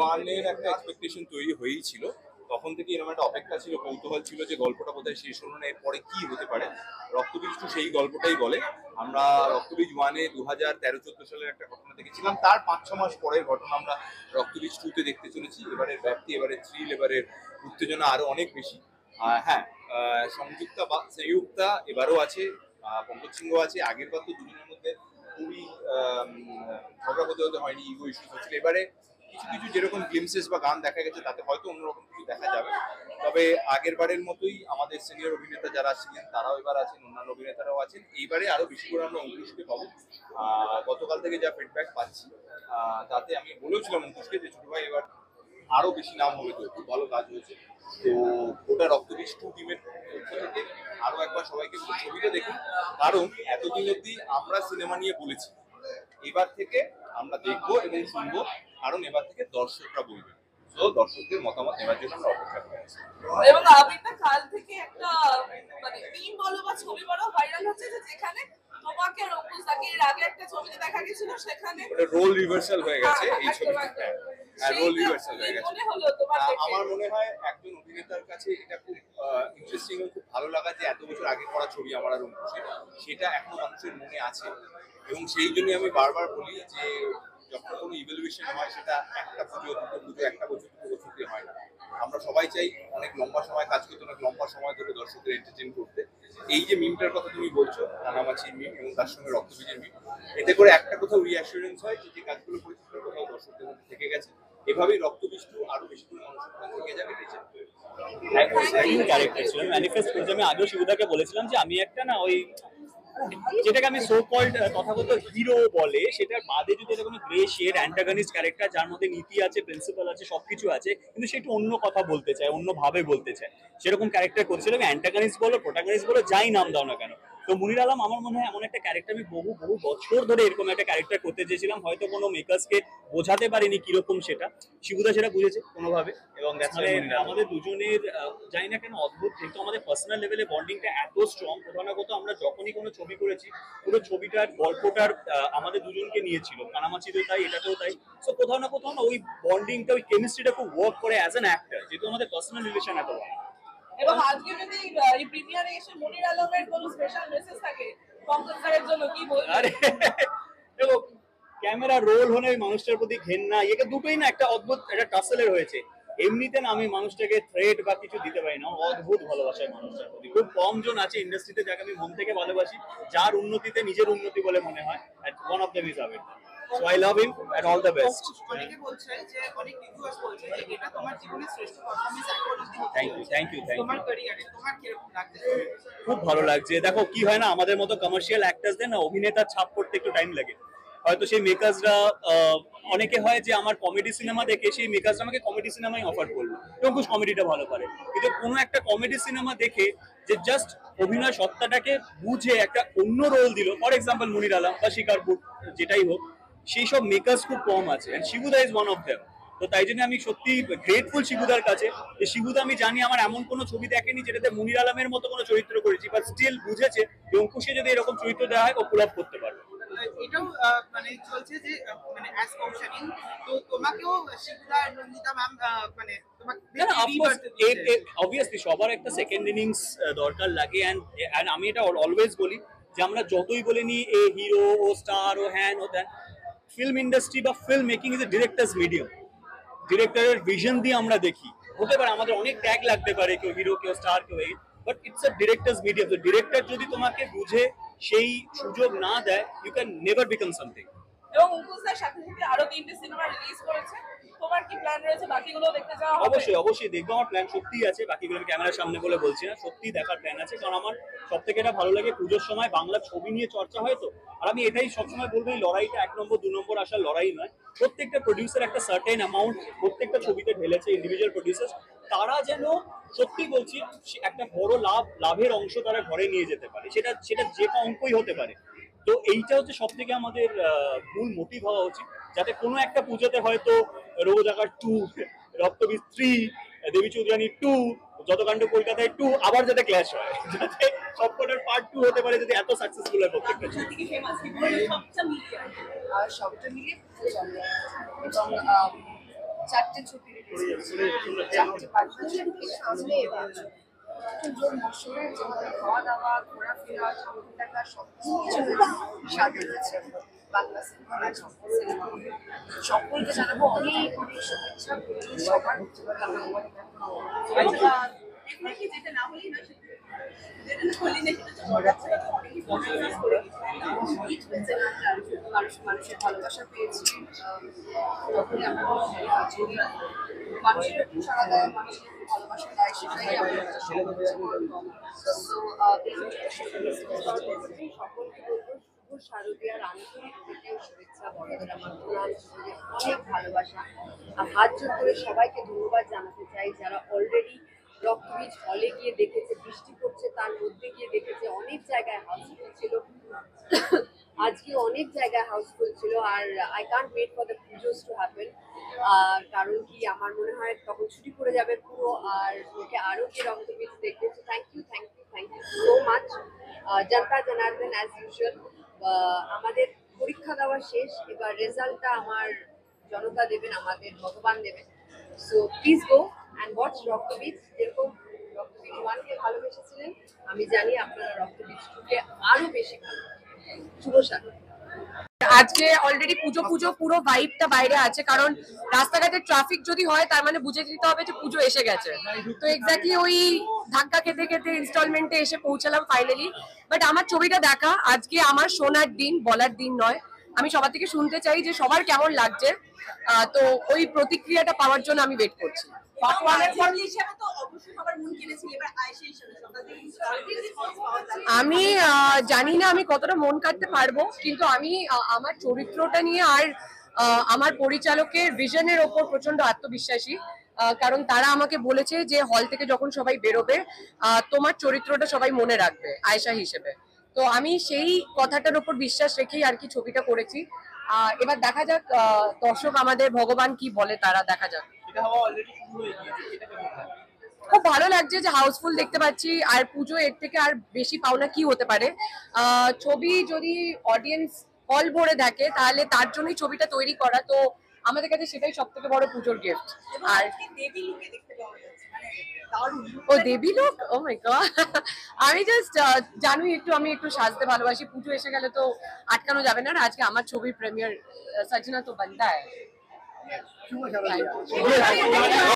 ওয়ানের একটা এক্সপেকটেশন তৈরি হয়েই ছিল। তখন থেকে এরকম একটা অপেক্ষা ছিল, কৌতূহল ছিল যে গল্পটা বোধহয় শেষ হলো না, এরপরে কি হতে পারে। রক্তবীজ 2 সেই গল্পটাই বলে। আমরা রক্তবীজ 1-এ 2013-14 সালের একটা ঘটনা দেখেছিলাম, তার 5-6 মাস পরের ঘটনা আমরা রক্তবীজ 2-তে দেখতে চলেছি। এবারের ব্যাপ্তি, এবারের থ্রিল, এবারের উত্তেজনা আরো অনেক বেশি। হ্যাঁ, সংযুক্তা বা সংযুক্তা এবারও আছে, পঙ্কজ সিংহ আছে। আগের বার তো দুজনের মধ্যে খুবই ঝগড়া হতে হতে হয়নি, ইগো ইস্যুস হচ্ছিল। এবারে কিছু কিছু যেরকম গ্লিমসেস বা গান দেখা গেছে তাতে হয়তো অন্যরকম কিছু দেখা যাবে। তবে আগের বারের মতোই আমাদের সিনিয়র অভিনেতা যারা ছিলেন তারাও এবার আছেন, অন্যান্য অভিনেতারাও আছেন। এইবারে আরো বেশি করে আমরা অঙ্কুশকে পাবো। গতকাল থেকে যা ফিডব্যাক পাচ্ছি তাতে আমি বলেওছিলাম অঙ্কুশকে যে ছোট ভাই এবার আরো বেশি নাম হবে, তো খুব ভালো কাজ হয়েছে। তো ওটা রক্তবীজ 2 টিমের পক্ষ থেকে আরো একবার সবাইকে ছবিটা দেখুন, কারণ এতদিন অব্দি আমরা সিনেমা নিয়ে বলেছি, এবার থেকে আমরা দেখবো এবং শুনবো, কারণ এবার থেকে দর্শকরা বলবে। তো দর্শকদের মতামত নেওয়ার জন্য আমরা অপেক্ষা করে আছি। এবং আবিরটা কাল থেকে একটা মানে মিম বলো বা ছবি বলো ভাইরাল হচ্ছে, যে যেখানে তোমাকে আর অঙ্কুশদাকে এর আগে একটা ছবিতে দেখা গেছিল, সেখানে রোল রিভার্সাল হয়ে গেছে এই ছবিতে। রোল রিভার্সাল হয়ে গেছে। মনে হলো তোমার দেখে? আমার মনে হয় একজন অভিনেতার কাছে এটা খুব ইন্টারেস্টিং এবং খুব ভালো লাগা যে এত বছর আগে করা ছবি আমার আর অঙ্কুশের, সেটা এখনো মানুষের মনে আছে। এবং সেই জন্যই আমি বারবার বলি যে যখন কোনো ইভ্যালুয়েশন হয় সেটা একটা পুজো, দুটো পুজো, একটা বছর, দুটো বছর হয় না। আমরা সবাই চাই অনেক লম্বা সময় কাজ করতে, অনেক লম্বা সময় ধরে দর্শকদের এন্টারটেইন করতে। এই যে মিমটার কথা তুমি বলছো, কানামাছির মিম এবং তার সঙ্গে রক্তবীজের মিম, এতে করে একটা কোথাও রিঅ্যাসুরেন্স হয় যে যে কাজগুলো করেছে সেটা কোথাও দর্শকদের মধ্যে থেকে গেছে। এভাবেই রক্তবীজ 2 আরো বেশি করে মানুষের মধ্যে থেকে যাবে। ক্যারেক্টার ছিল ম্যানিফেস্ট করেছি। আমি আগেও শিবুদাকে বলেছিলাম যে আমি একটা না ওই যেটাকে আমি সো কল্ড তথাগত হিরো বলে, সেটার বাদে যদি এটা কোনো গ্রে শেড অ্যান্টাগনিস্ট ক্যারেক্টার যার মধ্যে নীতি আছে, প্রিন্সিপাল আছে, সবকিছু আছে, কিন্তু সে একটু অন্য কথা বলতে চায়, অন্য ভাবে বলতে চায়, সেরকম ক্যারেক্টার করছিল। অ্যান্টাগনিস্ট বলো, প্রোটাগনিস্ট বলো, যাই নাম দাও না কেন। তো মুনির আলম আমার মনে হয় এমন একটা ক্যারেক্টার, আমি বহু বহু বছর ধরে এরকম একটা ক্যারেক্টার করতে চেয়েছিলাম, হয়তো কোনো মেকার্সকে বোঝাতে পারিনি কিরকম সেটা। শিবুদা সেটা বুঝেছে কোনোভাবে, এবং আমাদের দুজনের জানি না কেন অদ্ভুত, যেহেতু আমাদের পার্সোনাল লেভেলে বন্ডিংটা এত স্ট্রং, কোথাও না কোথাও আমরা যখনই কোনো ছবি করেছি পুরো ছবিটার গল্পটার আমাদের দুজনকে নিয়েছিল। কানামাছিতেও তাই, এটাতেও তাই। সো কোথাও না কোথাও না ওই বন্ডিংটা, ওই কেমিস্ট্রিটা খুব ওয়ার্ক করে অ্যাজ অ্যান অ্যাক্টর, যেহেতু আমাদের পার্সোনাল রিলেশন এত ভালো। এবং আজকে যদি এই প্রিমিয়ারে এসে মনির আলমের কোনো স্পেশাল মেসেজ থাকে পঙ্কজ স্যারের জন্য, কি বলবে? আরে দেখো, ক্যামেরা রোল হলে মানুষটার প্রতি ঘেন্না, একে দুটোই না একটা অদ্ভুত একটা টাসেলের হয়েছে। এমনিতে না আমি মানুষটাকে থ্রেট বা কিছু দিতে পারি না, অদ্ভুত ভালোবাসায় মানুষটার প্রতি। খুব কম জন আছে ইন্ডাস্ট্রিতে যাকে আমি মন থেকে ভালোবাসি, যার উন্নতিতে নিজের উন্নতি বলে মনে হয়। One of them is Abir. So I love him and all the best. অনেকে বলছে যে অনেক রিভিউয়ার্স বলছে যে এটা তোমার জীবনের শ্রেষ্ঠ পারফরম্যান্স এখন অবধি হতে thank you, thank you, thank তোমার ইউ। ক্যারিয়ারে তোমার কি রকম লাগছে? খুব ভালো লাগছে। দেখো কি হয় না, আমাদের মতো কমার্শিয়াল অ্যাক্টরসদের না অভিনেতার ছাপ করতে একটু টাইম লাগে। হয়তো সেই মেকার্সরা অনেকে হয় যে আমার কমেডি সিনেমা দেখে সেই মেকার্সরা আমাকে কমেডি সিনেমাই অফার করলো, এবং খুব কমেডিটা ভালো পারে। কিন্তু কোনো একটা কমেডি সিনেমা দেখে যে জাস্ট অভিনয় সত্তাটাকে বুঝে একটা অন্য রোল দিল, ফর এক্সাম্পল মুনির আলম বা শিকারপুর, যেটাই হোক, সেই সব মেকার্স খুব কম আছে, এন্ড শিবুদা ইজ ওয়ান অফ দেম। তো তাই জন্য আমি সত্যি গ্রেটফুল শিবুদার কাছে, যে শিবুদা আমি জানি আমার এমন কোনো ছবি দেখেনি যেটাতে মুনির আলমের মতো কোনো চরিত্র করেছি, বাট স্টিল বুঝেছে যে অঙ্কুশে যদি এরকম চরিত্র দেওয়া হয় ও পুল আপ করতে পারবে। এটাও মানে চলছে যে মানে অ্যাজ কৌশলী, তো তোমাকেও শিবুদা আর নন্দিতা ম্যাম মানে অবভিয়াসলি সবার একটা সেকেন্ড ইনিংস দরকার লাগে, এন্ড আমি এটা অলওয়েজ বলি যে আমরা যতই বলে নিই এ হিরো, ও স্টার, ও হ্যান, ও দ্যান, ফিল্ম ইন্ডাস্ট্রি বা film making is a directors medium. ডিরেক্টরের ভিশন দিয়ে আমরা দেখি। হতে পারে আমাদের অনেক ট্যাগ লাগতে পারে, কেউ হিরো, কেউ স্টার, কেউ এই, but it's a director's medium. তো ডিরেক্টর যদি তোমাকে বুঝে সেই সুযোগ না দেয়, you can never become something. এবং অঙ্কুশদার সাথে সাথে আরো 3টে সিনেমা রিলিজ করেছে, তোমার কি প্ল্যান রয়েছে বাকিগুলো দেখতে যাওয়া হবে? অবশ্যই অবশ্যই দেখবো, আমার প্ল্যান সত্যিই আছে। বাকিগুলো ক্যামেরার সামনে বলে বলছি না, সত্যি দেখার প্ল্যান আছে। কারণ আমার সব থেকে এটা ভালো লাগে, পুজোর সময় বাংলা ছবি নিয়ে চর্চা হয় তো। আর আমি এটাই সবসময় বলবো, এই লড়াইটা 1 নম্বর 2 নম্বর আসার লড়াই নয়। প্রত্যেকটা প্রডিউসার একটা সার্টেন অ্যামাউন্ট প্রত্যেকটা ছবিতে ঢেলেছে, ইন্ডিভিজুয়াল প্রডিউসার, তারা যেন সত্যি বলছি একটা বড় লাভের অংশ তারা ঘরে নিয়ে যেতে পারে, সেটা সেটা যে অঙ্কই হতে পারে। তো এইটা হচ্ছে সব থেকে আমাদের মূল মোটিভ হওয়া উচিত, যাতে কোনো একটা পুজোতে হয়তো রোজ আকার 2, রক্তবীজ 3, দেবী চৌধুরানী 2, যতকাণ্ড কলকাতায় 2, আবার যাতে ক্ল্যাশ হয়, যাতে সবকটার পার্ট 2 হতে পারে, যদি এত সাকসেসফুল হয় প্রত্যেকটা ছবি। সত্যি কি ফেমাস কি বলে সবটা মিলিয়ে আর সবটা মিলিয়ে এবং 4টে ছবি রিলিজ করেছি, 4টে পার্টনারশিপ সামনে এবার পুজোর মরশুমে যেভাবে খাওয়া দাওয়া ঘোরাফেরা ঠাকুর দেখা সব কিছু সাথে রয়েছে বাংলা সিনেমা সকলকে জানাবো অনেক অনেক শুভেচ্ছা সবার ডেফিনেটলি যেটা না হলেই না যেটা না হলেই না সেটা তো বড় আছে অনেকই ফোকাস করে মানুষের ভালোবাসা পেয়েছি তখনই আমরা কাজ করি মানুষের একটু সারা দেয় মানুষের একটু ভালোবাসা দেয় সেটাই আমরা সকলকে বলবো শুভ শারদীয়ার আন্তরিক প্রীতীয় শুভেচ্ছা বড়দের আমার প্রণাম অনেক ভালোবাসা আর হাত জোর করে সবাইকে ধন্যবাদ জানাতে চাই যারা অলরেডি রক্তবীজ হলে গিয়ে দেখেছে বৃষ্টি পড়ছে তার মধ্যে গিয়ে দেখেছে অনেক জায়গায় হাউসফুল ছিল আজকে অনেক জায়গায় হাউসফুল ছিল আর I can't wait for the pujos to happen কারণ কি আমার মনে হয় তখন ছুটি পড়ে যাবে পুরো আর ওকে আরও কি রক্তবীজ দেখতে থ্যাংক ইউ সো মাচ জনতা জনার্দন অ্যাজ ইউজুয়াল আমাদের পরীক্ষা দেওয়া শেষ এবার রেজাল্টটা আমার জনতা দেবেন আমাদের ভগবান দেবেন so please go and watch রক্তবীজ যেরকম রক্তবীজ 1কে ভালোবেসেছিলেন আমি জানি আপনারা রক্তবীজ 2কে আরো বেশি ভালোবাসেন শুভ শারদীয়া আজকে অলরেডি পুজো পুরো ভাইবটা বাইরে আছে কারণ রাস্তাঘাটে ট্রাফিক যদি হয় তার মানে বুঝে নিতে হবে যে পুজো এসে গেছে তো এক্স্যাক্টলি ওই ধাক্কা খেতে খেতে ইনস্টলমেন্টে এসে পৌঁছালাম ফাইনালি বাট আমার ছবিটা দেখা আজকে আমার শোনার দিন বলার দিন নয় আমি সবার থেকে শুনতে চাই যে সবার কেমন লাগছে তো ওই প্রতিক্রিয়াটা পাওয়ার জন্য আমি ওয়েট করছি হিসেবে তো অবশ্যই সবার মন কিনেছিল এবার আয়েশা হিসেবে সকাল থেকে আমি জানি না আমি কতটা মন কাটতে পারবো কিন্তু আমি আমার চরিত্রটা নিয়ে আর আমার পরিচালকের ভিশনের ওপর প্রচন্ড আত্মবিশ্বাসী কারণ তারা আমাকে বলেছে যে হল থেকে যখন সবাই বেরোবে তোমার চরিত্রটা সবাই মনে রাখবে আয়েশা হিসেবে তো আমি সেই কথাটার উপর বিশ্বাস রেখেই আর কি ছবিটা করেছি এবার দেখা যাক দর্শক আমাদের ভগবান কি বলে তারা দেখা যাক খুব ভালো লাগছে যে হাউসফুল দেখতে পাচ্ছি আর পুজো এর থেকে আর বেশি পাওনা কি হতে পারে ছবি যদি অডিয়েন্স হল ভরে দেখে তাহলে তার জন্যই ছবিটা তৈরি করা তো আমাদের কাছে সেটাই সব থেকে বড় পুজোর গিফট আর দেবী লুকে দেখতে পাওয়া যাচ্ছে মানে দারুণ ও দেবী লোক ও মাই গড আমি জাস্ট জানি আমি একটু সাজতে ভালোবাসি পুজো এসে গেলে তো আটকানো যাবে না আর আজকে আমার ছবির প্রিমিয়ার সজনা তো বানতা হ্যায়